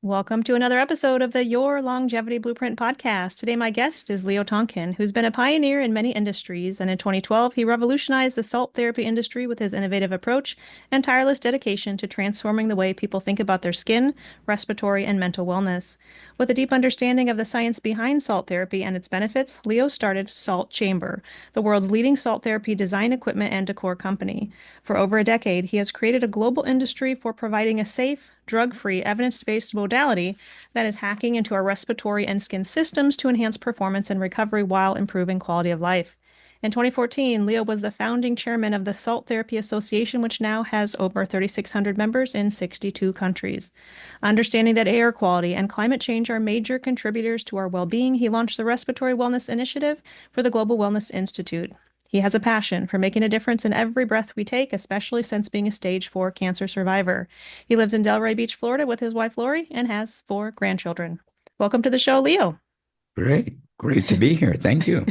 Welcome to another episode of the Your Longevity Blueprint podcast. Today, my guest is Leo Tonkin, who's been a pioneer in many industries. And in 2012, he revolutionized the salt therapy industry with his innovative approach and tireless dedication to transforming the way people think about their skin, respiratory, and mental wellness. With a deep understanding of the science behind salt therapy and its benefits, Leo started Salt Chamber, the world's leading salt therapy design equipment and decor company. For over a decade, he has created a global industry for providing a safe, drug-free, evidence-based modality that is hacking into our respiratory and skin systems to enhance performance and recovery while improving quality of life. In 2014, Leo was the founding chairman of the Salt Therapy Association, which now has over 3,600 members in 62 countries. Understanding that air quality and climate change are major contributors to our well-being, he launched the Respiratory Wellness Initiative for the Global Wellness Institute. He has a passion for making a difference in every breath we take, especially since being a stage 4 cancer survivor. He lives in Delray Beach, Florida with his wife Lori and has 4 grandchildren. Welcome to the show, Leo. Great. Great to be here. Thank you.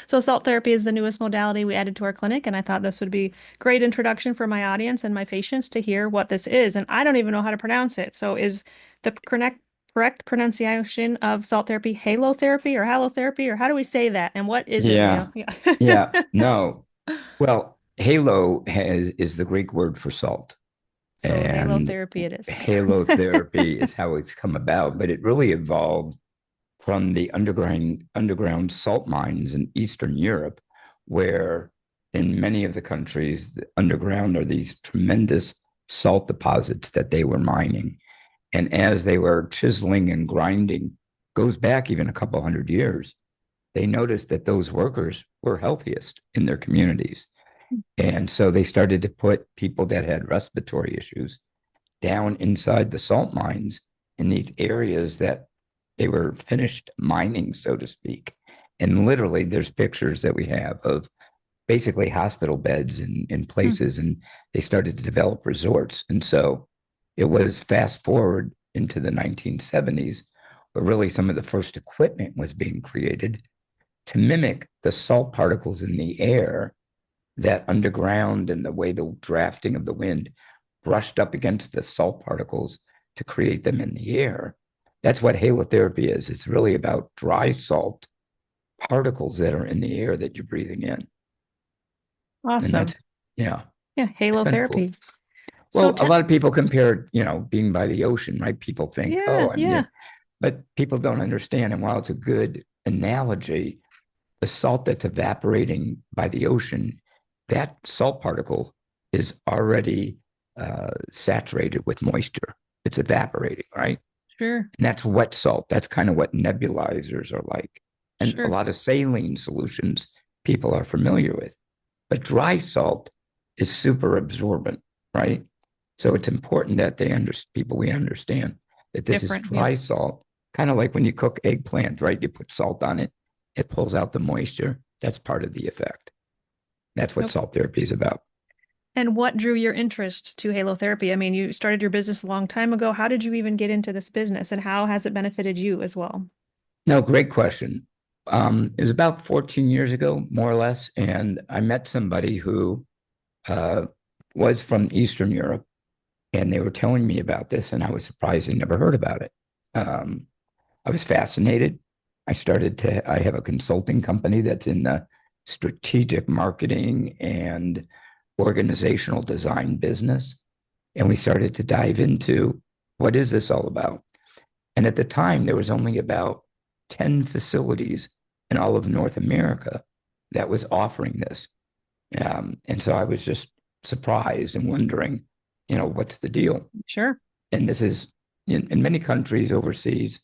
So salt therapy is the newest modality we added to our clinic, and I thought this would be a great introduction for my audience and my patients to hear what this is. And I don't even know how to pronounce it. So is the correct pronunciation of salt therapy halotherapy or halotherapy, or how do we say that? And what is it, Yeah. Leo? Yeah. Yeah. No. Well, is the Greek word for salt. So And halotherapy it is. halotherapy is how it's come about, but it really evolved from the underground salt mines in Eastern Europe, where in many of the countries, the underground are these tremendous salt deposits that they were mining. And as they were chiseling and grinding, goes back even a couple hundred years, they noticed that those workers were healthiest in their communities. And so they started to put people that had respiratory issues down inside the salt mines in these areas that they were finished mining, so to speak. And literally, there's pictures that we have of basically hospital beds in Hmm. places, and they started to develop resorts. And so it was fast forward into the 1970s, where really some of the first equipment was being created to mimic the salt particles in the air that underground and the way the drafting of the wind brushed up against the salt particles to create them in the air. That's what halotherapy is. It's really about dry salt particles that are in the air that you're breathing in. And Awesome. that's, yeah, Yeah, it's kind of cool. halotherapy. So Well, a lot of people compare it, being by the ocean, right? People think, yeah, oh, yeah. but people don't understand. And while it's a good analogy, the salt that's evaporating by the ocean, that salt particle is already saturated with moisture. It's evaporating, right? Sure, And that's wet salt. That's kind of what nebulizers are like. And a sure. lot of saline solutions people are familiar with. But dry salt is super absorbent, right? So it's important that we understand that this is Different. Yeah. dry salt, kind of like when you cook eggplant, right? You put salt on it, it pulls out the moisture. That's part of the effect. That's what Nope. salt therapy is about. And what drew your interest to halotherapy? I mean, you started your business a long time ago. How did you even get into this business, and how has it benefited you as well? No, great question. It was about 14 years ago, more or less, and I met somebody who uh, was from Eastern Europe, and they were telling me about this, and I was surprised they never heard about it. Um, I was fascinated. I have a consulting company that's in the strategic marketing and organizational design business. And we started to dive into what is this all about? And at the time, there was only about 10 facilities in all of North America that was offering this. And so I was just surprised and wondering, what's the deal? Sure. And this is in many countries overseas,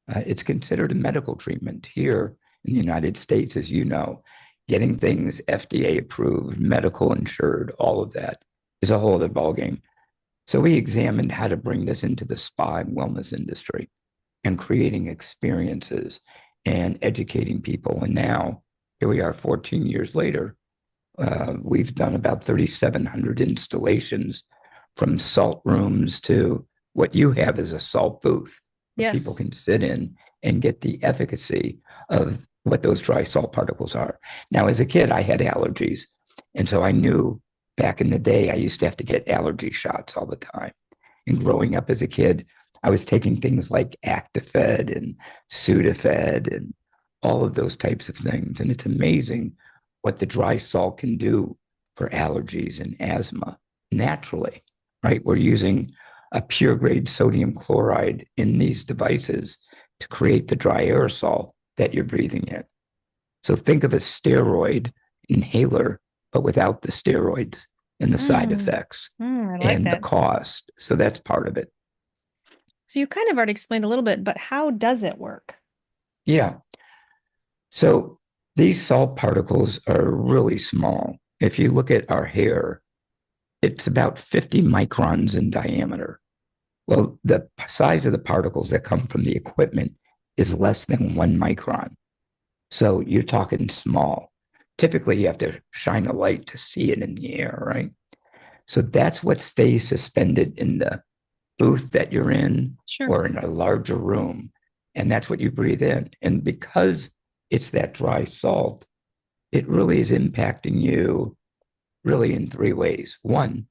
it's considered a medical treatment. Here in the United States, as you know, getting things FDA approved, medical insured, all of that is a whole other ballgame. So we examined how to bring this into the spa and wellness industry and creating experiences and educating people. And now here we are 14 years later. We've done about 3,700 installations from salt rooms to what you have is a salt booth where people Yes. can sit in and get the efficacy of what those dry salt particles are. Now, as a kid, I had allergies. And so I knew back in the day, I used to have to get allergy shots all the time. And growing up as a kid, I was taking things like Actifed and Sudafed and all of those types of things. And it's amazing what the dry salt can do for allergies and asthma naturally, right? We're using a pure grade sodium chloride in these devices to create the dry aerosol that you're breathing in. So think of a steroid inhaler, but without the steroids and the side Mm, effects I like and the that. cost. So that's part of it. So you kind of already explained a little bit, but how does it work? Yeah. So these salt particles are really small. If you look at our hair, it's about 50 microns in diameter. Well, the size of the particles that come from the equipment is less than 1 micron. So you're talking small. Typically, you have to shine a light to see it in the air, right? So that's what stays suspended in the booth that you're in Sure. or in a larger room. And that's what you breathe in. And because it's that dry salt, it really is impacting you really in three ways. One,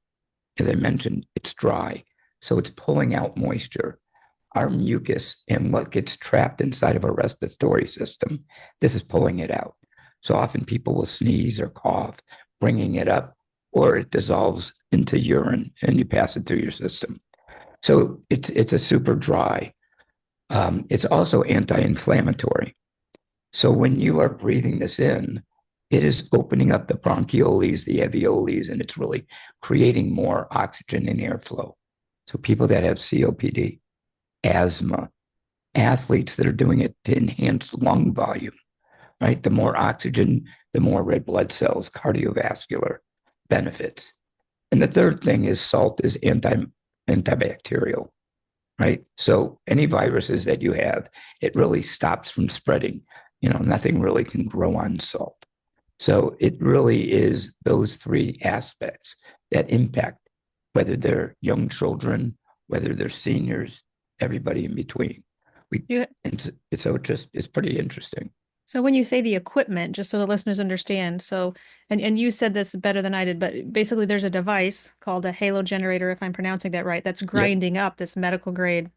as I mentioned, it's dry. So it's pulling out moisture, our mucus, and what gets trapped inside of our respiratory system. This is pulling it out. So often people will sneeze or cough, bringing it up, or it dissolves into urine and you pass it through your system. So it's a super dry. It's also anti-inflammatory. So when you are breathing this in, it is opening up the bronchioles, the alveoles, and it's really creating more oxygen and airflow. So people that have COPD, asthma, athletes that are doing it to enhance lung volume, right? The more oxygen, the more red blood cells, cardiovascular benefits. And the third thing is salt is antibacterial, right? So any viruses that you have, it really stops from spreading. Nothing really can grow on salt. So it really is those three aspects that impact whether they're young children, whether they're seniors, everybody in between. We You, and so it's pretty interesting. So when you say the equipment, just so the listeners understand, so and you said this better than I did, but basically there's a device called a halo generator, if I'm pronouncing that right, that's Yep. grinding up this medical grade,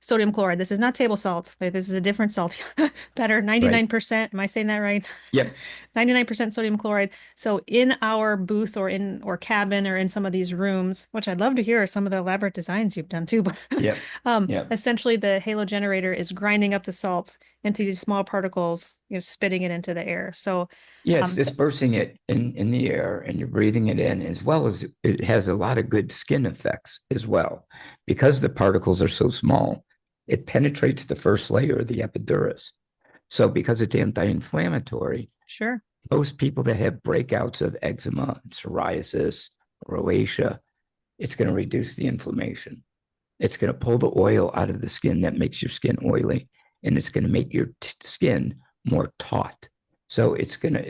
sodium chloride. This is not table salt. Like, this is a different salt. Better, Right. 99%. Am I saying that right? Yep. 99% sodium chloride. So in our booth or cabin or in some of these rooms, which I'd love to hear some of the elaborate designs you've done too, but Yep. Yep. essentially the halo generator is grinding up the salt into these small particles, spitting it into the air. So, Yeah, it's um, dispersing it in the air and you're breathing it in, as well as it has a lot of good skin effects as well. Because the particles are so small, it penetrates the first layer of the epidermis. So because it's anti-inflammatory, sure. most people that have breakouts of eczema, psoriasis, rosacea, it's going to reduce the inflammation. It's going to pull the oil out of the skin that makes your skin oily, and it's going to make your skin more taut. So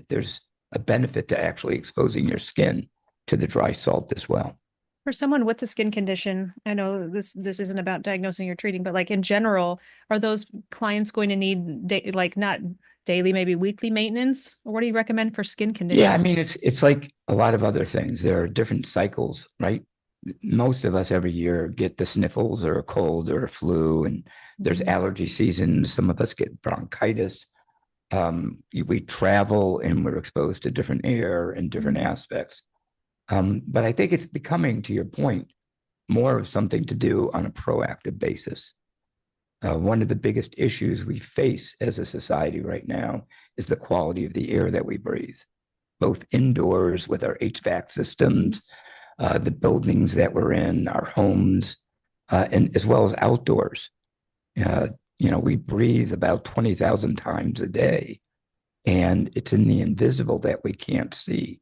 there's a benefit to actually exposing your skin to the dry salt as well. For someone with a skin condition, I know this isn't about diagnosing or treating, but like in general, are those clients going to need like not daily, maybe weekly maintenance? Or what do you recommend for skin Yeah, I mean, conditions? it's like a lot of other things. There are different cycles, right? Most of us every year get the sniffles or a cold or a flu, and there's Mhm. allergy season. Some of us get bronchitis. We travel and we're exposed to different air and different Mhm. aspects. But I think it's becoming, to your point, more of something to do on a proactive basis. One of the biggest issues we face as a society right now is the quality of the air that we breathe, both indoors with our HVAC systems, the buildings that we're in, our homes, and as well as outdoors. Uh, we breathe about 20,000 times a day, and it's in the invisible that we can't see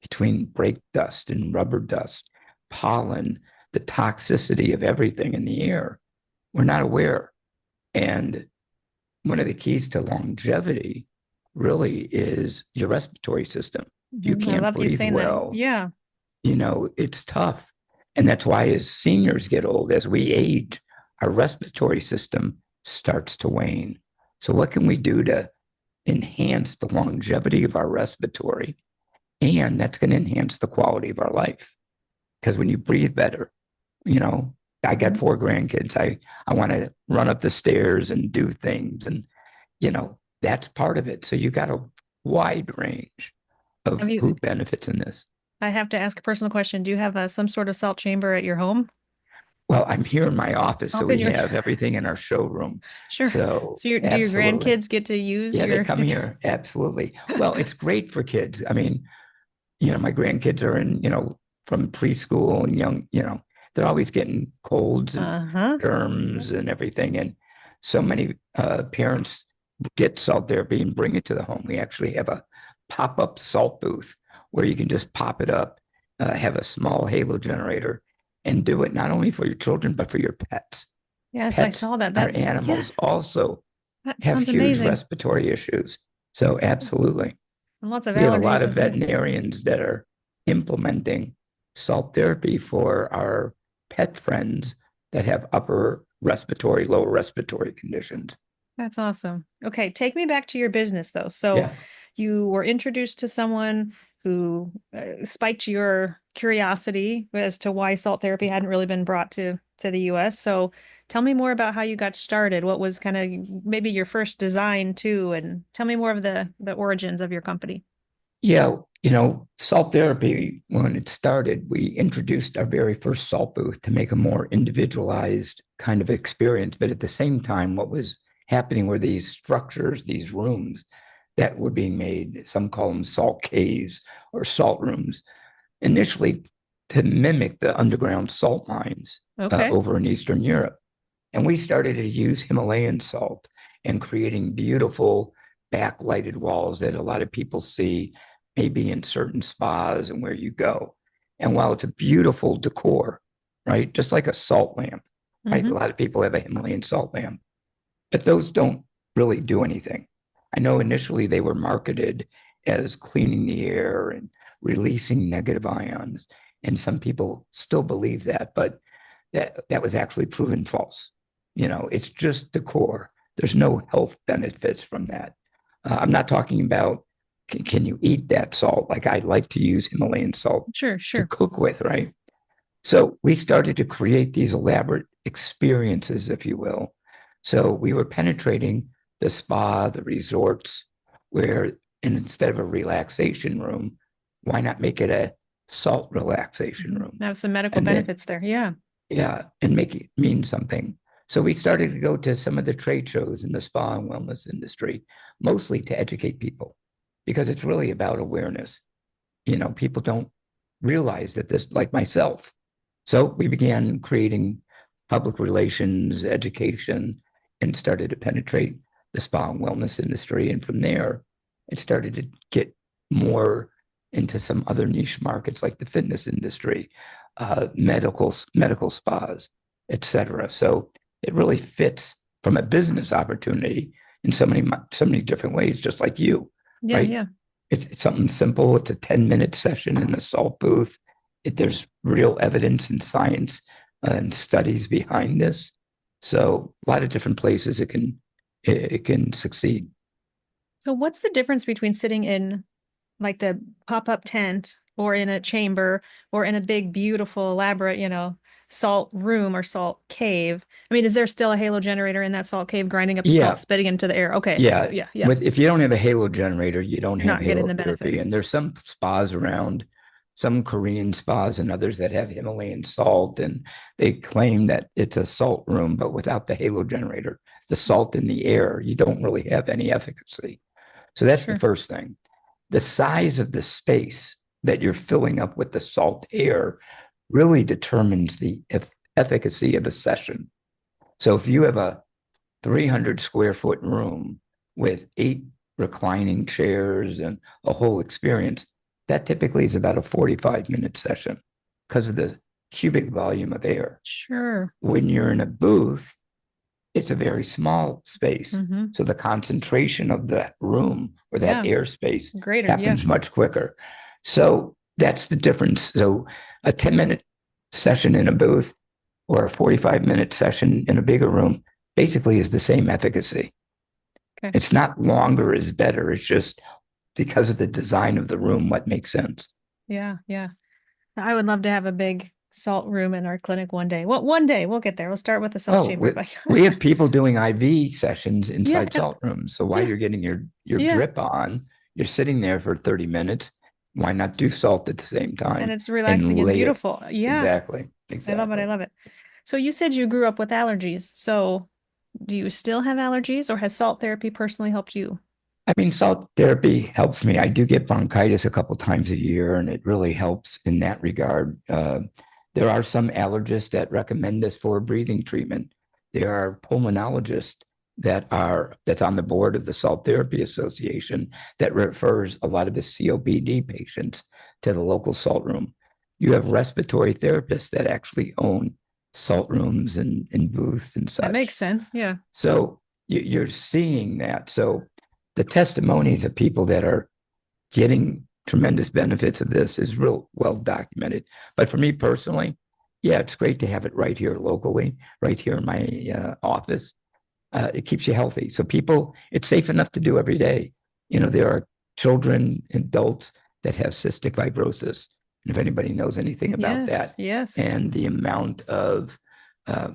between brake dust and rubber dust, pollen, the toxicity of everything in the air. We're not aware. And one of the keys to longevity really is your respiratory system. If you I can't love you breathe saying that. well, Yeah. it's tough. And that's why as seniors get old, as we age, our respiratory system starts to wane. So what can we do to enhance the longevity of our respiratory? And that's going to enhance the quality of our life. Because when you breathe better, you know, I got Mhm. 4 grandkids. I want to run up the stairs and do things. And, that's part of it. So you got a wide range Have of you, who benefits in this. I have to ask a personal question. Do you have some sort of salt chamber at your home? Well, I'm here in my office, so Open we your, have everything in our showroom. sure. So So do your absolutely. grandkids get to use Yeah, they your, come here. Absolutely. Well, it's great for kids. I mean, my grandkids are from preschool and young, they're always getting colds and uh-huh. germs and everything. And so many parents get salt therapy and bring it to the home. We actually have a pop-up salt booth where you can just pop it up, have a small halo generator, and do it not only for your children, but for your pets. Yes, I Pets, saw that. our animals Yes, also that have sounds huge amazing. respiratory issues. So absolutely. And lots of We have a lot allergies. of veterinarians that are implementing salt therapy for our pet friends that have upper respiratory, lower respiratory conditions. That's awesome. Okay, take me back to your business though. So Yeah. you were introduced to someone who spiked your curiosity as to why salt therapy hadn't really been brought to the US. So tell me more about how you got started. What was kind of maybe your first design too, and tell me more of the origins of your company. Yeah. Salt therapy, when it started, we introduced our very first salt booth to make a more individualized kind of experience. But at the same time, what was happening were these structures, these rooms that were being made. Some call them salt caves or salt rooms, initially to mimic the underground salt mines Okay. over in Eastern Europe. And we started to use Himalayan salt and creating beautiful backlighted walls that a lot of people see maybe in certain spas and where you go. And while it's a beautiful decor, right, just like a salt lamp, right? A Mm-hmm. lot of people have a Himalayan salt lamp, but those don't really do anything. I know initially they were marketed as cleaning the air and releasing negative ions, and some people still believe that, but that was actually proven false. It's just decor. There's no health benefits from that. I'm not talking about can you eat that salt? Like I like to use Himalayan salt Sure, to sure. cook with, right? So we started to create these elaborate experiences, if you will. So we were penetrating the spa, the resorts, where and instead of a relaxation room, why not make it a salt relaxation Mhm. room? Have some medical And then, benefits there. Yeah. yeah, and make it mean something. So we started to go to some of the trade shows in the spa and wellness industry, mostly to educate people, because it's really about awareness. People don't realize that this, like myself, so we began creating public relations, education, and started to penetrate the spa and wellness industry. And from there, it started to get more into some other niche markets like the fitness industry, medical spas, etc. So it really fits from a business opportunity in so many different ways, just like you, Yeah, right? yeah. It's something simple. It's a 10-minute session in a salt booth. There's real evidence and science and studies behind this. So a lot of different places it can succeed. So what's the difference between sitting in like the pop-up tent or in a chamber or in a big, beautiful, elaborate, salt room or salt cave? I mean, is there still a halo generator in that salt cave grinding up the salt, Yeah, spitting into the air? Okay. So yeah. yeah, yeah. With if you don't have a halo generator, you don't You're have not getting the benefit. halotherapy. And there's some spas around, some Korean spas and others that have Himalayan salt, and they claim that it's a salt room, but without the halo generator, the salt in the air, you don't really have any efficacy. So that's the Sure. first thing. The size of the space that you're filling up with the salt air really determines the efficacy of a session. So if you have a 300 square foot room with 8 reclining chairs and a whole experience, that typically is about a 45-minute session because of the cubic volume of air. Sure. When you're in a booth, it's a very small space. Mm-hmm. So the concentration of that room or that Yeah. airspace Greater. Yeah. happens much quicker. So that's the difference. So a 10-minute session in a booth or a 45-minute session in a bigger room basically is the same efficacy. Okay. It's not longer is better. It's just because of the design of the room, what makes sense. Yeah. Yeah. I would love to have a big salt room in our clinic one day. Well, one day we'll get there. We'll start with the salt Oh, chamber, we have people doing IV sessions yeah, inside salt rooms. So while yeah, you're getting your yeah. drip on, you're sitting there for 30 minutes. Why not do salt at the same And time it's relaxing and and lay it? beautiful. Yeah, Exactly. I love it. I Exactly. love it. So you said you grew up with allergies. So do you still have allergies or has salt therapy personally helped you? I mean, salt therapy helps me. I do get bronchitis a couple times a year, and it really helps in that regard. There are some allergists that recommend this for breathing treatment. There are pulmonologists that's on the board of the Salt Therapy Association that refers a lot of the COPD patients to the local salt room. You have respiratory therapists that actually own salt rooms and booths and That makes such. sense. Yeah. So you're seeing that. So the testimonies of people that are getting tremendous benefits of this is real well documented. But for me personally, yeah, it's great to have it right here locally, right here in my office. It keeps you healthy. So people, it's safe enough to do every day. You know, there are children, adults that have cystic fibrosis. And if anybody knows anything about Yes. that, Yes. and the amount of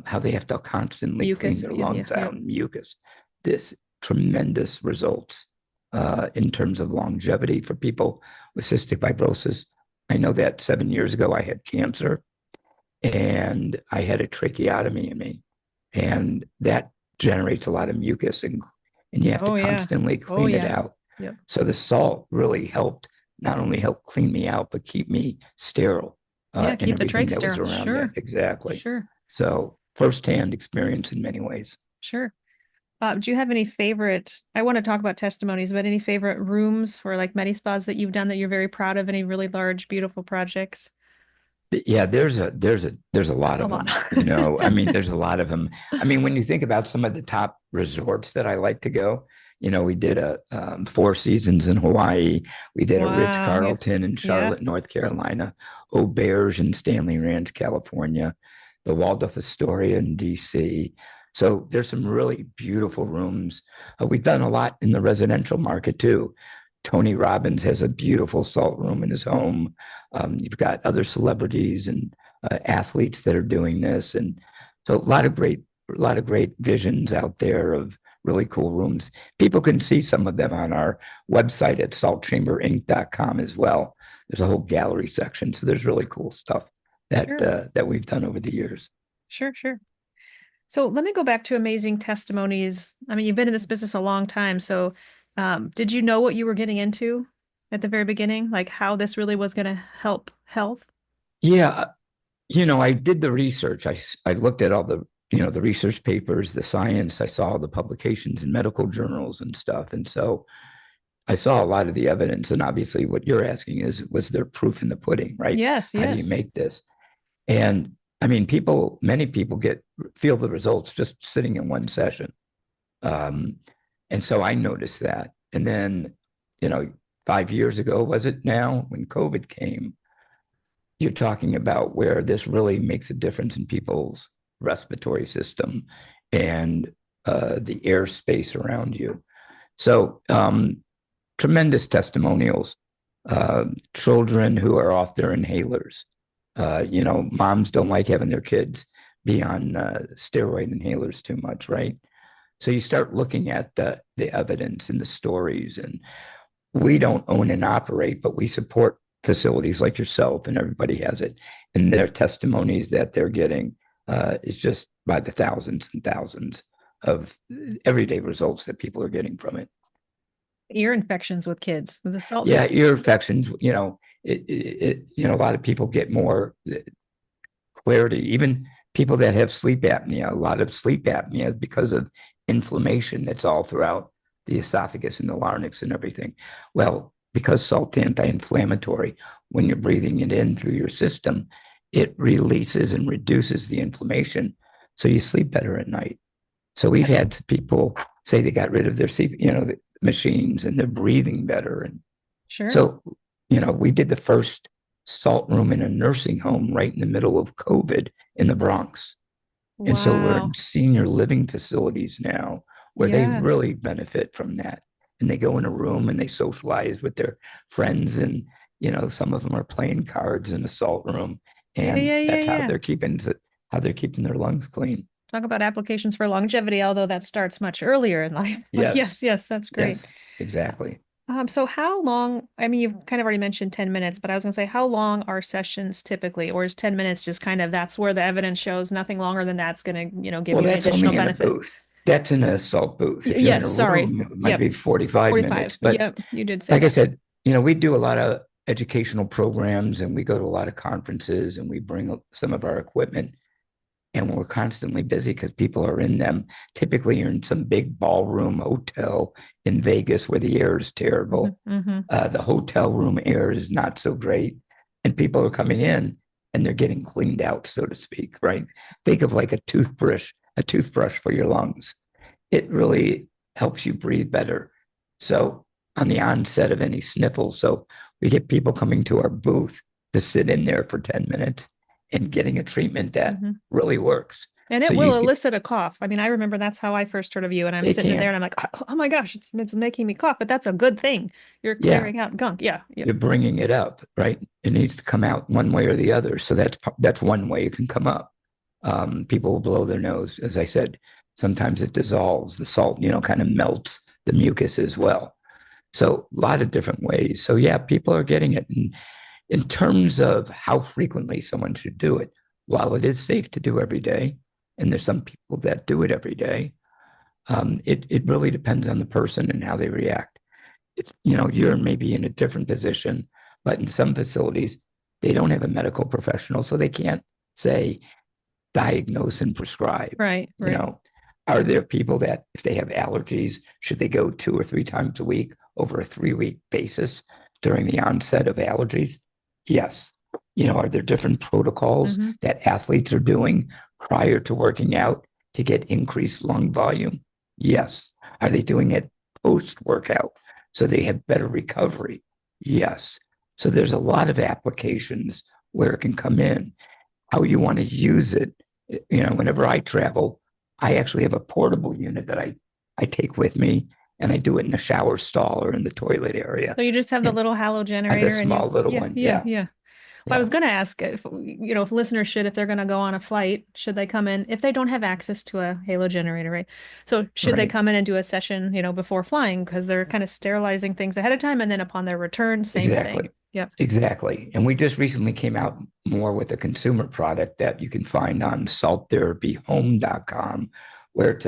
how they have to constantly clean Mucus. their Yeah. Yeah. lungs Yeah. out, mucus, this tremendous results in terms of longevity for people with cystic fibrosis. I know that 7 years ago I had cancer and I had a tracheotomy in me, and that generates a lot of mucus, and you have to Oh yeah. constantly Oh clean it yeah. out. Yep. So the salt really helped not only help clean me out, but keep me sterile Yeah. and Keep the everything trach that was sterile. around that. Sure. Exactly. Sure. So firsthand experience in many ways. Sure. Do you have any favorite? I want to talk about testimonies, but any favorite rooms or like medi spas that you've done that you're very proud of? Any really large, beautiful projects? Yeah, there's a lot A of lot. them, you know. I mean, there's a lot of them. I mean, when you think about some of the top resorts that I like to go, you know, we did a Four Seasons in Hawaii, we did a Ritz Wow. Yeah. Carlton in Yeah. Charlotte, North Carolina, Auberge in Stanley Ranch, California, the Waldorf Astoria in DC. So there's some really beautiful rooms. We've done a lot in the residential market too. Tony Robbins has a beautiful salt room in his home. You've got other celebrities and athletes that are doing this, and so a lot of great visions out there of really cool rooms. People can see some of them on our website at saltchamberinc.com as well. There's a whole gallery section, so there's really cool stuff Sure. that we've done over the years. Sure. Sure. So let me go back to amazing testimonies. I mean, you've been in this business a long time. So, did you know what you were getting into at the very beginning? Like how this really was going to help health? Yeah, you know, I did the research. I looked at all the the research papers, the science. I saw all the publications in medical journals and stuff, and so I saw a lot of the evidence. And obviously, what you're asking is, was there proof in the pudding, right? Yes. How do you Yes. make this? And I mean, many people feel the results just sitting in one session. Um, and so I noticed that. And then, you know, 5 years ago, was it now, when COVID came, you're talking about where this really makes a difference in people's respiratory system and the airspace around you. So, tremendous testimonials. Children who are off their inhalers. You know, moms don't like having their kids be on steroid inhalers too much, right? So you start looking at the evidence and the stories, and we don't own and operate, but we support facilities like yourself, and everybody has it. And their testimonies that they're getting is just by the thousands and thousands of everyday results that people are getting from it. Ear infections with kids with the salt Yeah, therapy. ear infections, you know, you know, a lot of people get more clarity. Even people that have sleep apnea, a lot of sleep apnea because of inflammation that's all throughout the esophagus and the larynx and everything. Well, because salt's anti-inflammatory, when you're breathing it in through your system, it releases and reduces the inflammation, so you sleep better at night. So we've had people say they got rid of their sleep, you know, the machines, and they're breathing better. And Sure. so, you know, we did the first salt room in a nursing home right in the middle of COVID in the Bronx. And so we're in Wow. senior living facilities now where they Yeah. really benefit from that. And they go in a room and they socialize with their friends. And, you know, some of them are playing cards in the salt room. Yeah, And yeah, yeah, that's yeah. how they're keeping their lungs clean. Talk about applications for longevity, although that starts much earlier in life. But Yes, yes, yes, that's great. yes, exactly. So how long, I mean, you've kind of already mentioned 10 minutes, but I was gonna say, how long are sessions typically? Or is 10 minutes just kind of that's where the evidence shows nothing longer than that's gonna, give Well, you an that's additional only in a benefit? booth. That's in a salt booth. If you're in Yes, a sorry. room, it might Yep, be 45 45. minutes. But Yep, you did say like I that. said, we do a lot of educational programs and we go to a lot of conferences and we bring some of our equipment and we're constantly busy because people are in them. Typically, you're in some big ballroom hotel in Vegas where the air is terrible. Hmm. The hotel room air is not so great, and people are coming in and they're getting cleaned out, so to speak. Right? Think of like a toothbrush for your lungs. It really helps you breathe better. So on the onset of any sniffles, so we get people coming to our booth to sit in there for 10 minutes and getting a treatment that Hmm. really works. And it So will elicit a cough. I mean, I remember that's how I first heard of you, and I'm it sitting in there can, and I'm like, oh my gosh, it's making me cough, but that's a good thing. You're yeah, clearing out gunk. Yeah, yeah, you're bringing it up, right? It needs to come out one way or the other. So that's one way it can come up. People will blow their nose. As I said, sometimes it dissolves. The salt, kind of melts the mucus as well. So a lot of different ways. So yeah, people are getting it. And in terms of how frequently someone should do it, while it is safe to do every day, and there's some people that do it every day, it really depends on the person and how they react. It's, you're maybe in a different position, but in some facilities, they don't have a medical professional, so they can't say diagnose and prescribe. right, You right. know, are there people that if they have allergies, should they go 2 or 3 times a week over a 3 week basis during the onset of allergies? Yes. Are there different protocols Hmm. that athletes are doing prior to working out to get increased lung volume? Yes. Are they doing it post workout so they have better recovery? Yes. So there's a lot of applications where it can come in, how you want to use it. Whenever I travel, I actually have a portable unit that I take with me and I do it in the shower stall or in the toilet area. So you just have the And little halo I have a generator and small little yeah, one. yeah, Yeah. yeah. Well, I Yeah. was going to ask if listeners should, if they're going to go on a flight, should they come in if they don't have access to a halo generator, right? So should they Right. come in and do a session, before flying because they're kind of sterilizing things ahead of time, and then upon their return, same Exactly. thing. Yep. Exactly. And we just recently came out more with a consumer product that you can find on salttherapyhome.com, where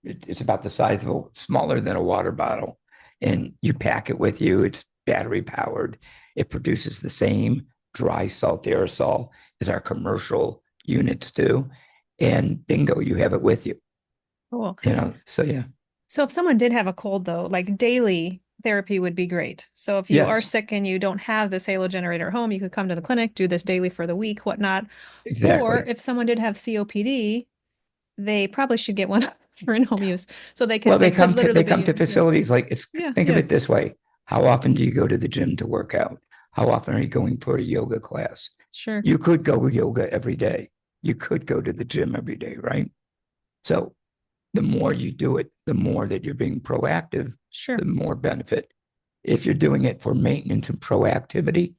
it's about the size of smaller than a water bottle. And you pack it with you. It's battery powered. It produces the same dry salt aerosol as our commercial units do. And bingo, you have it with you. Cool. So yeah. So if someone did have a cold though, like daily therapy would be great. So if you are Yes, sick and you don't have this halo generator at home, you could come to the clinic, do this daily for the week, whatnot. Or exactly. if someone did have COPD, they probably should get one for in-home use. So they Well, could it could literally they come be to yeah. facilities like Yeah, think of yeah. it this way. How often do you go to the gym to work out? How often are you going for a yoga class? Sure. You could go yoga every day. You could go to the gym every day, right? So the more you do it, the more that you're being proactive, Sure. the more benefit. If you're doing it for maintenance and proactivity,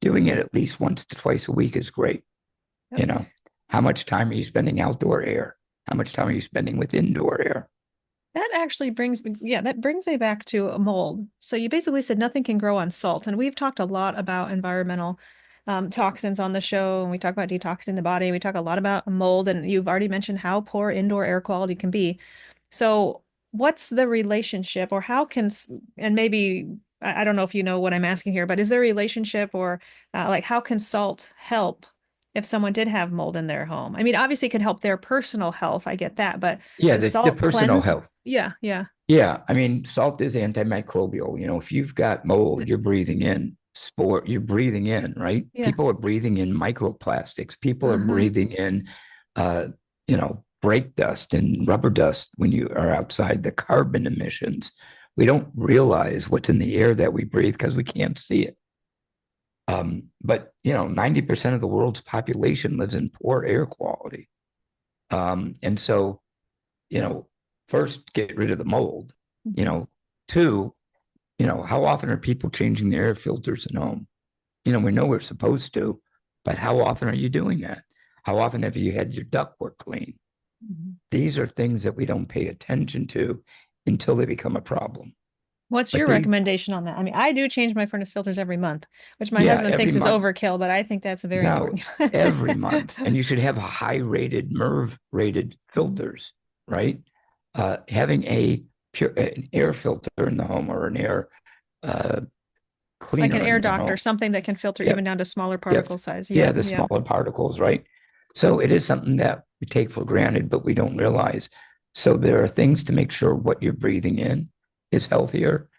doing it at least once to twice a week is great. Yep. You know, how much time are you spending outdoor air? How much time are you spending with indoor air? That actually brings me, yeah, that brings me back to a mold. So you basically said nothing can grow on salt. And we've talked a lot about environmental toxins on the show, and we talk about detoxing the body. We talk a lot about mold, and you've already mentioned how poor indoor air quality can be. So what's the relationship, or how can, and maybe, I don't know if you know what I'm asking here, but is there a relationship or like how can salt help if someone did have mold in their home? I mean, obviously it can help their personal health. I get that, but Yeah, does the salt personal cleanse? health. Yeah, yeah. Yeah, I mean, salt is antimicrobial. If you've got mold, you're breathing in sport, you're breathing in, right? Yeah. People are breathing in microplastics. People are Uh-huh. breathing in, brake dust and rubber dust when you are outside, the carbon emissions. We don't realize what's in the air that we breathe because we can't see it. But 90% of the world's population lives in poor air quality. And so, you know, first get rid of the mold. You Mhm. know, two, how often are people changing their air filters at home? We know we're supposed to, But how often are you doing that? How often have you had your ductwork clean? Mhm. These are things that we don't pay attention to until they become a problem. What's But your these, recommendation on that? I mean, I do change my furnace filters every month, which my yeah, husband every thinks is month. overkill, but I think that's very No, important. every month. And you should have a high rated, MERV rated Mhm. filters, right? Having an air filter in the home or an air uh, Like an cleaner air in the doctor, home. something that can filter even Yep. down to smaller Yep. particle size. Yeah, Yep. the Yep. smaller particles, right? So it is something that we take for granted, but we don't realize. So there are things to make sure what you're breathing in is healthier.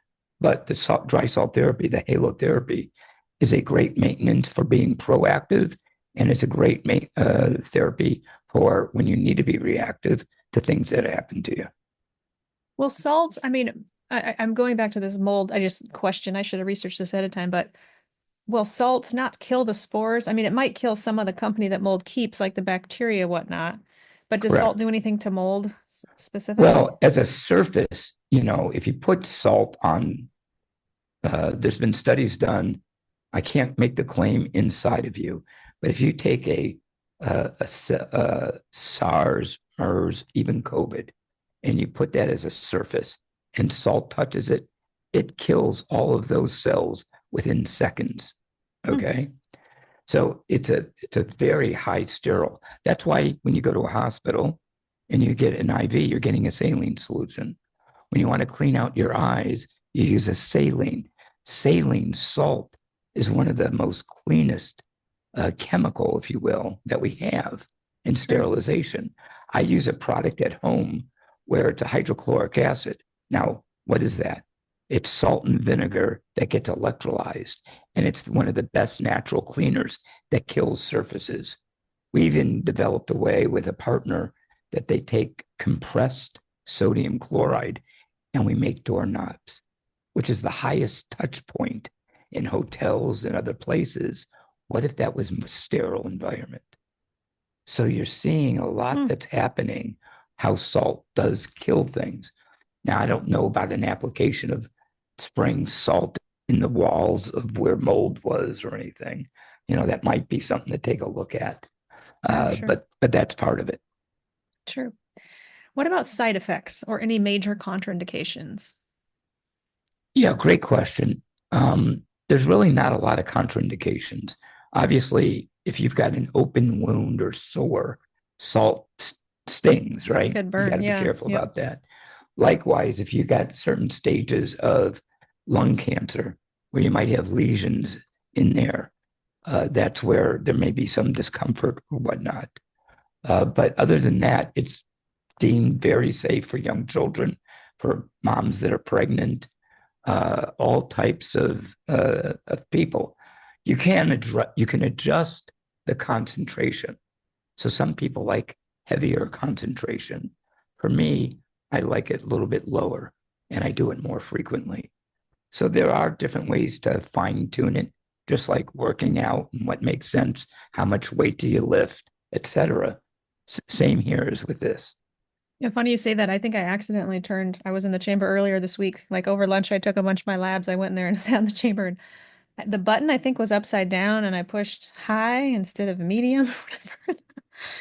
But the dry salt therapy, the halotherapy, is a great maintenance for being proactive. And it's a great therapy for when you need to be reactive to things that happen to you. Well, salt, I mean, I'm going back to this mold. I just question, I should have researched this ahead of time, but will salt not kill the spores? I mean, it might kill some of the company that mold keeps, like the bacteria, whatnot. But does salt Correct. do anything to mold specifically? Well, as a surface, if you put salt on, there's been studies done. I can't make the claim inside of you, but if you take a SARS, MERS, even COVID, and you put that as a surface and salt touches it, it kills all of those cells within seconds. Hmm. Okay. So it's a very high sterile. That's why when you go to a hospital and you get an IV, you're getting a saline solution. When you want to clean out your eyes, you use a saline. Saline salt is one of the most cleanest chemical, if you will, that we have in Sure. sterilization. I use a product at home where it's a hydrochloric acid. Now, what is that? It's salt and vinegar that gets electrolyzed, and it's one of the best natural cleaners that kills surfaces. We even developed a way with a partner that they take compressed sodium chloride and we make doorknobs, which is the highest touch point in hotels and other places. What if that was a sterile environment? So you're seeing a lot Hmm. that's happening, how salt does kill things. Now, I don't know about an application of spraying salt in the walls of where mold was or anything. That might be something to take a look at. Sure, Uh, sure, but but that's part of it. sure. What about side effects or any major contraindications? Yeah, great question. There's really not a lot of contraindications. Obviously, if you've got an open wound or sore, salt stings, right? Could You got burn. to be Yeah. careful Yep. about that. Likewise, if you got certain stages of lung cancer where you might have lesions in there, that's where there may be some discomfort or whatnot. But other than that, it's deemed very safe for young children, for moms that are pregnant, all types of people. You can adjust the concentration. So some people like heavier concentration. For me, I like it a little bit lower, and I do it more frequently. So there are different ways to fine tune it, just like working out and what makes sense. How much weight do you lift, etc. Same here as with this. Yeah, funny you say that. I think I accidentally turned, I was in the chamber earlier this week. Like over lunch, I took a bunch of my labs. I went in there and sat in the chamber. And the button, I think, was upside down and I pushed high instead of medium or whatever.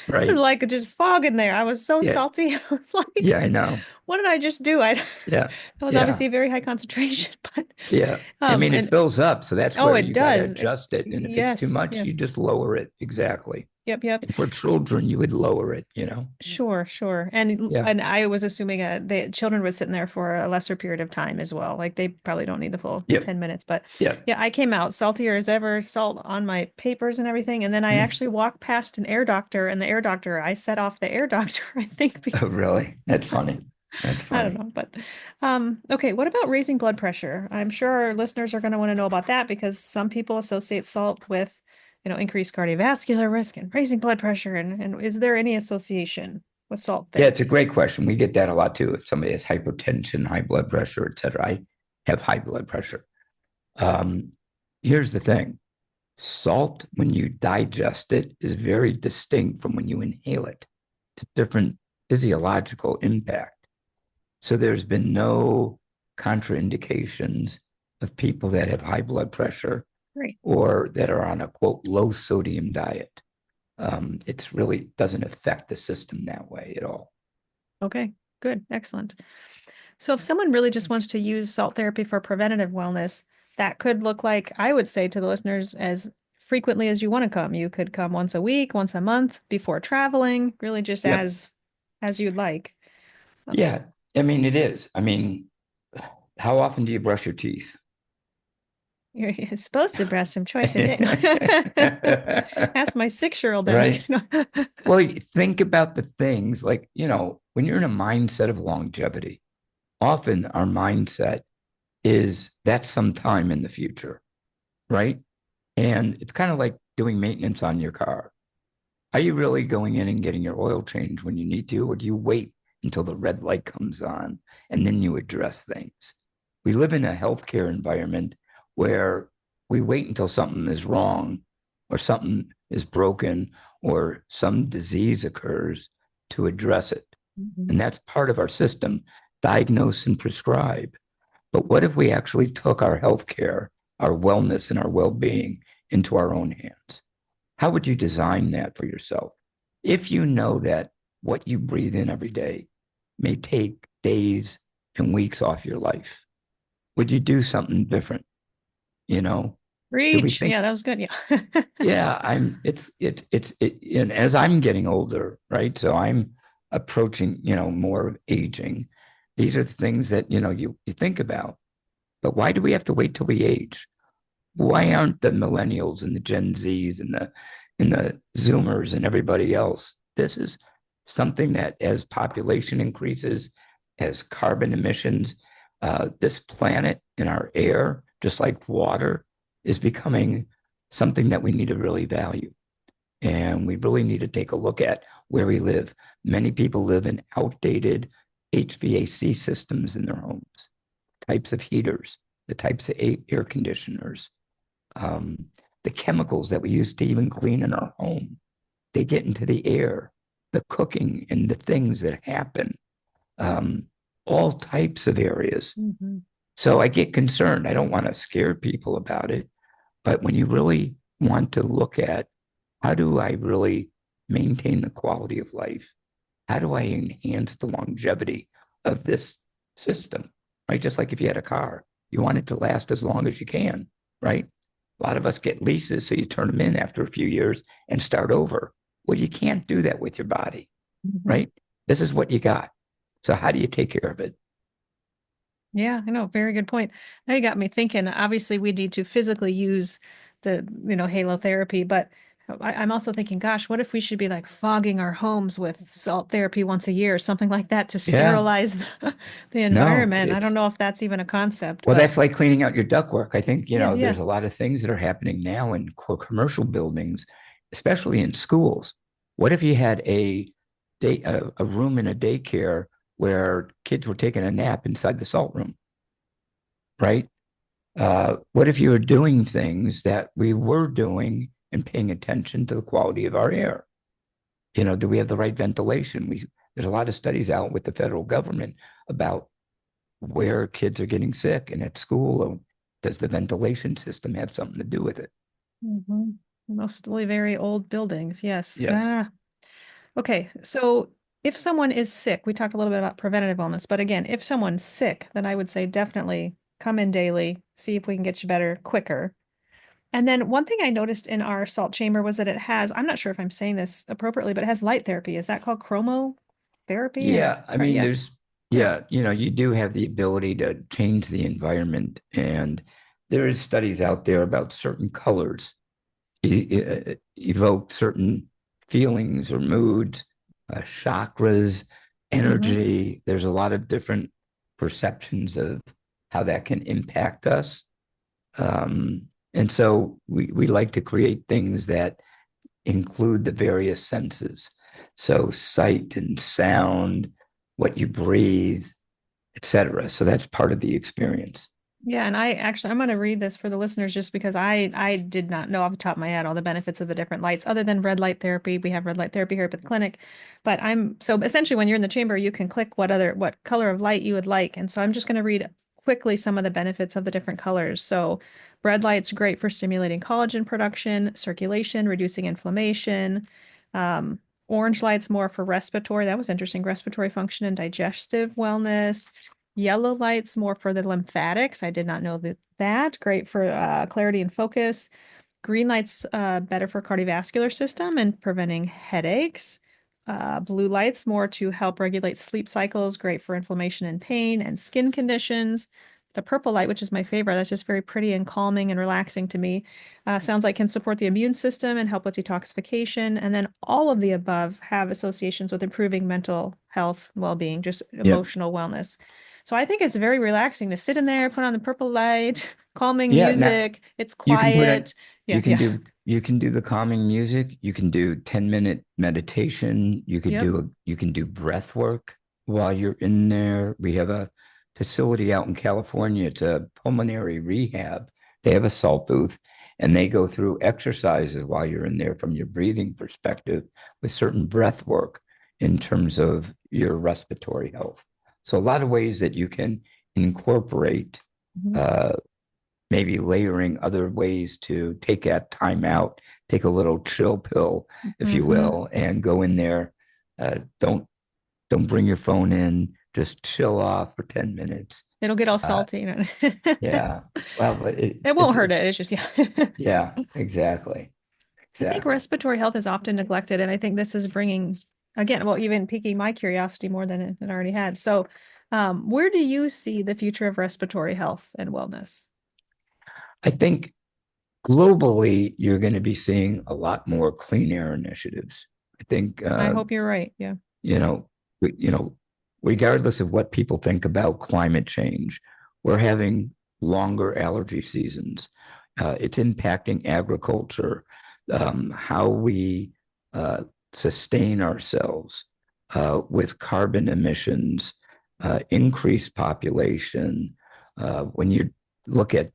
It was Right? like just fog in there. I was so Yeah. salty. I was like, Yeah. I know. what did I just do? I Yeah. that was Yeah. obviously a very high concentration, but Yeah. I mean, it and fills up. So that's oh, where it you got to does. adjust it. And if it's too Yes, much, you yes. just lower it. Exactly. Yep, yep. And for children, you would lower it. Sure, sure. Yeah. And I was assuming the children were sitting there for a lesser period of time as well. Like they probably don't need the full Yep. 10 minutes, but Yep. yeah, I came out saltier as ever, salt on my papers and everything. And then I Mm. actually walked past an air doctor and the air doctor, I set off the air doctor, I think, because Oh, really? That's funny. That's I don't funny. know, but okay, what about raising blood pressure? I'm sure our listeners are going to want to know about that because some people associate salt with, increased cardiovascular risk and raising blood pressure. And is there any association with salt Yeah, it's a therapy? great question. We get that a lot too. If somebody has hypertension, high blood pressure, et cetera, I have high blood pressure. Um, Here's the thing. Salt, when you digest it, is very distinct from when you inhale it. It's a different physiological impact. So there's been no contraindications of people that have high blood pressure Great. or that are on a quote low sodium diet. It's really doesn't affect the system that way at all. Okay, good. Excellent. So if someone really just wants to use salt therapy for preventative wellness, that could look like, I would say to the listeners, as frequently as you want to come. You could come once a week, once a month, before traveling, really just Yep. as you'd like. Okay. Yeah. I mean, it is. I mean, how often do you brush your teeth? You're supposed to brush them twice a day. Ask my 6-year-old. I'm just Right. kidding. Well, you think about the things like, when you're in a mindset of longevity, often our mindset is that's sometime in the future, right? And it's kind of like doing maintenance on your car. Are you really going in and getting your oil changed when you need to, or do you wait until the red light comes on and then you address things? We live in a healthcare environment where we wait until something is wrong or something is broken or some disease occurs to address it. Mhm. And that's part of our system, diagnose and prescribe. But what if we actually took our healthcare, our wellness, and our well being into our own hands? How would you design that for yourself? If you know that what you breathe in every day may take days and weeks off your life, would you do something different? You know, do we Reach. think, Yeah, that was good. Yeah. yeah, and as I'm getting older, right? So I'm approaching, more of aging. These are things that, you think about. But why do we have to wait till we age? Why aren't the millennials and the Gen Zs and the Zoomers and everybody else? This is something that, as population increases, as carbon emissions, this planet and our air, just like water, is becoming something that we need to really value. And we really need to take a look at where we live. Many people live in outdated HVAC systems in their homes, types of heaters, the types of air conditioners, um, the chemicals that we use to even clean in our home. They get into the air, the cooking and the things that happen, um, all types of areas. Mhm. So I get concerned. I don't want to scare people about it. But when you really want to look at how do I really maintain the quality of life? How do I enhance the longevity of this system? Right? Just like if you had a car, you want it to last as long as you can, right? A lot of us get leases, so you turn them in after a few years and start over. Well, you can't do that with your body, Mhm. right? This is what you got. So how do you take care of it? Yeah, I know. Very good point. Now you got me thinking. Obviously, we need to physically use the halotherapy, but I'm also thinking, gosh, what if we should be like fogging our homes with salt therapy once a year or something like that to Yeah, sterilize the no, environment? I don't know if that's even a concept, well, but that's like cleaning out your ductwork. I think, yeah, yeah. there's a lot of things that are happening now in commercial buildings, especially in schools. What if you had a room in a daycare where kids were taking a nap inside the salt room, right? What if you were doing things that we were doing and paying attention to the quality of our air? Do we have the right ventilation? There's a lot of studies out with the federal government about where kids are getting sick and at school. Does the ventilation system have something to do with it? Hmm. Mostly very old buildings. Yes. Yes. Ah, okay. So if someone is sick, we talked a little bit about preventative illness, but again, if someone's sick, then I would say definitely come in daily, see if we can get you better quicker. And then one thing I noticed in our salt chamber was that it has, I'm not sure if I'm saying this appropriately, but it has light therapy. Is that called chromotherapy or Yeah. I mean, yeah, yeah. you do have the ability to change the environment. And there is studies out there about certain colors evoke certain feelings or moods, chakras, Hmm. energy. There's a lot of different perceptions of how that can impact us. And so we like to create things that include the various senses. So sight and sound, what you breathe, etc. So that's part of the experience. Yeah, and I'm going to read this for the listeners just because I did not know off the top of my head all the benefits of the different lights other than red light therapy. We have red light therapy here at the clinic, but I'm so essentially when you're in the chamber, you can click what color of light you would like. And so I'm just going to read quickly some of the benefits of the different colors. So red light's great for stimulating collagen production, circulation, reducing inflammation. Um, Orange light's more for respiratory. That was interesting. Respiratory function and digestive wellness. Yellow light's more for the lymphatics. I did not know that. Great for clarity and focus. Green light's better for cardiovascular system and preventing headaches. Blue light's more to help regulate sleep cycles, great for inflammation and pain and skin conditions. The purple light, which is my favorite, that's just very pretty and calming and relaxing to me. Sounds like can support the immune system and help with detoxification. And then all of the above have associations with improving mental health, well-being, just Yep. emotional wellness. So I think it's very relaxing to sit in there, put on the purple light, calming Yeah. Now music. It's you can put it, quiet. Yeah, yeah. you can do the calming music. You can do 10-minute meditation. Yep. You can do breath work while you're in there. We have a facility out in California. It's a pulmonary rehab. They have a salt booth and they go through exercises while you're in there from your breathing perspective with certain breath work in terms of your respiratory health. So a lot of ways that you can incorporate Mhm. uh, maybe layering other ways to take that time out, take a little chill pill, if you Mhm. will, and go in there. Don't bring your phone in. Just chill off for 10 minutes. It'll get all Uh, salty, you know. yeah. Well, but It won't hurt it. It's just, yeah. yeah, exactly. I think Exactly. respiratory health is often neglected, and I think this is bringing, again, well, even piquing my curiosity more than it already had. So, where do you see the future of respiratory health and wellness? I think globally, you're going to be seeing a lot more clean air initiatives. I think I hope you're right. Yeah. you know, you know, regardless of what people think about climate change, we're having longer allergy seasons. It's impacting agriculture, how we sustain ourselves with carbon emissions, increased population. When you look at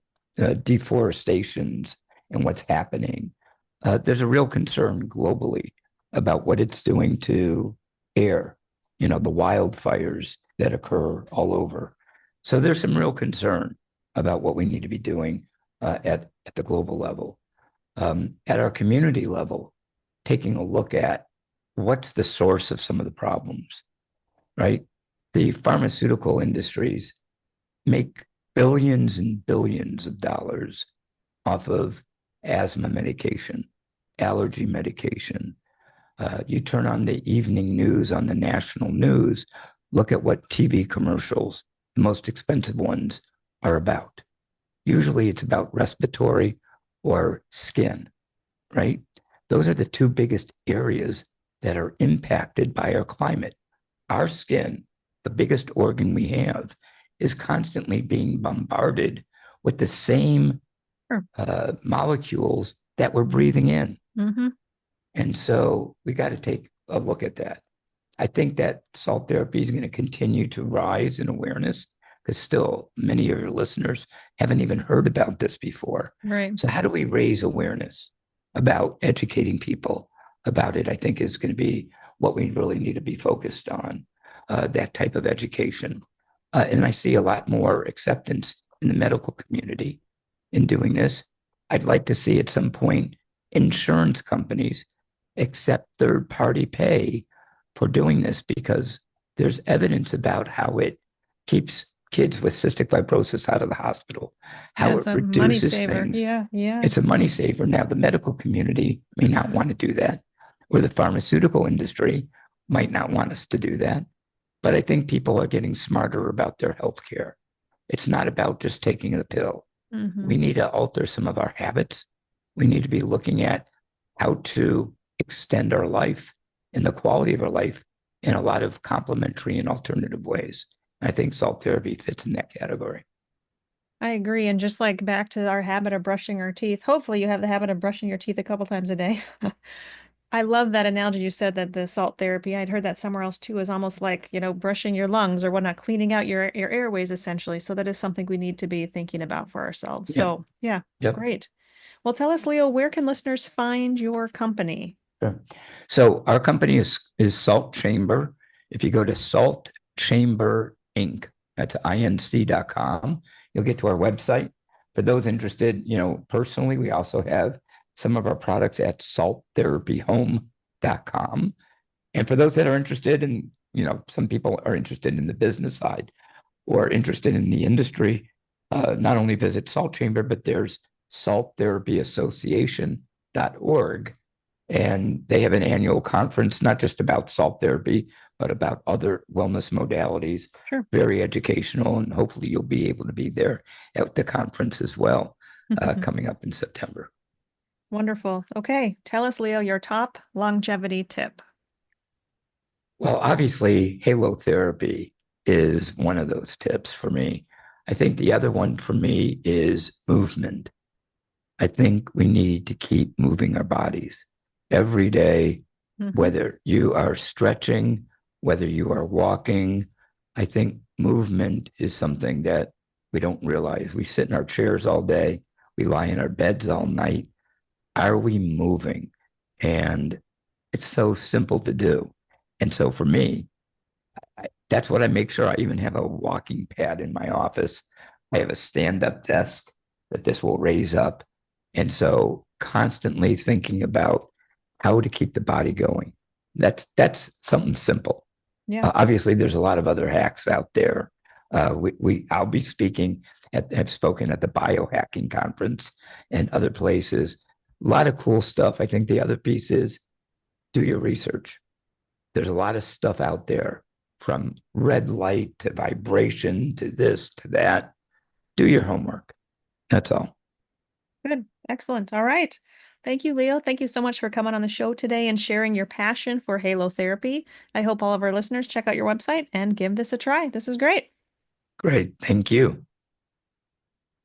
deforestations and what's happening, there's a real concern globally about what it's doing to air, the wildfires that occur all over. So there's some real concern about what we need to be doing at the global level. At our community level, taking a look at what's the source of some of the problems, right? The pharmaceutical industries make billions and billions of dollars off of asthma medication, allergy medication, you turn on the evening news on the national news, look at what TV commercials, the most expensive ones, are about. Usually it's about respiratory or skin, right? Those are the two biggest areas that are impacted by our climate. Our skin, the biggest organ we have, is constantly being bombarded with the same Sure. molecules that we're breathing in. Mm-hmm. And so we got to take a look at that. I think that salt therapy is going to continue to rise in awareness because still many of your listeners haven't even heard about this before. Right. So, how do we raise awareness about educating people about it? I think is going to be what we really need to be focused on, that type of education. And I see a lot more acceptance in the medical community in doing this. I'd like to see at some point insurance companies accept third party pay for doing this because there's evidence about how it keeps kids with cystic fibrosis out of the hospital, Yeah, how it's it a money reduces saver. things. Yeah, yeah. It's a money saver. Now, the medical community may not want to do that, or the pharmaceutical industry might not want us to do that. But I think people are getting smarter about their health care. It's not about just taking the pill. Mm-hmm. We need to alter some of our habits. We need to be looking at how to extend our life and the quality of our life in a lot of complementary and alternative ways. I think salt therapy fits in that category. I agree. And just like back to our habit of brushing our teeth, hopefully you have the habit of brushing your teeth a couple times a day. I love that analogy you said that the salt therapy, I'd heard that somewhere else too, is almost like, brushing your lungs or whatnot, cleaning out your airways essentially. So that is something we need to be thinking about for ourselves. Yep. So yeah, Yep. great. Well, tell us, Leo, where can listeners find your company? Sure. So our company is Salt Chamber. If you go to saltchamber.inc, That's inc.com. You'll get to our website. For those interested, personally, we also have some of our products at salttherapyhome.com. And for those that are interested in, some people are interested in the business side or interested in the industry, not only visit Salt Chamber, but there's salttherapyassociation.org. And they have an annual conference, not just about salt therapy, but about other wellness modalities. Sure. Very educational. And hopefully you'll be able to be there at the conference as well, coming up in September. Wonderful. Okay. Tell us, Leo, your top longevity tip. Well, obviously, halotherapy is one of those tips for me. I think the other one for me is movement. I think we need to keep moving our bodies every day, whether you are stretching, whether you are walking. I think movement is something that we don't realize. We sit in our chairs all day, we lie in our beds all night. Are we moving? And it's so simple to do. And so for me, that's what I make sure. I even have a walking pad in my office. I have a stand-up desk that this will raise up. And so constantly thinking about how to keep the body going. That's something simple. Yeah. Obviously, there's a lot of other hacks out there. I'll be speaking have spoken at the biohacking conference and other places. A lot of cool stuff. I think the other piece is do your research. There's a lot of stuff out there, from red light to vibration to this to that. Do your homework. That's all. Good. Excellent. All right. Thank you, Leo. Thank you so much for coming on the show today and sharing your passion for halotherapy. I hope all of our listeners check out your website and give this a try. This is great. Great. Thank you.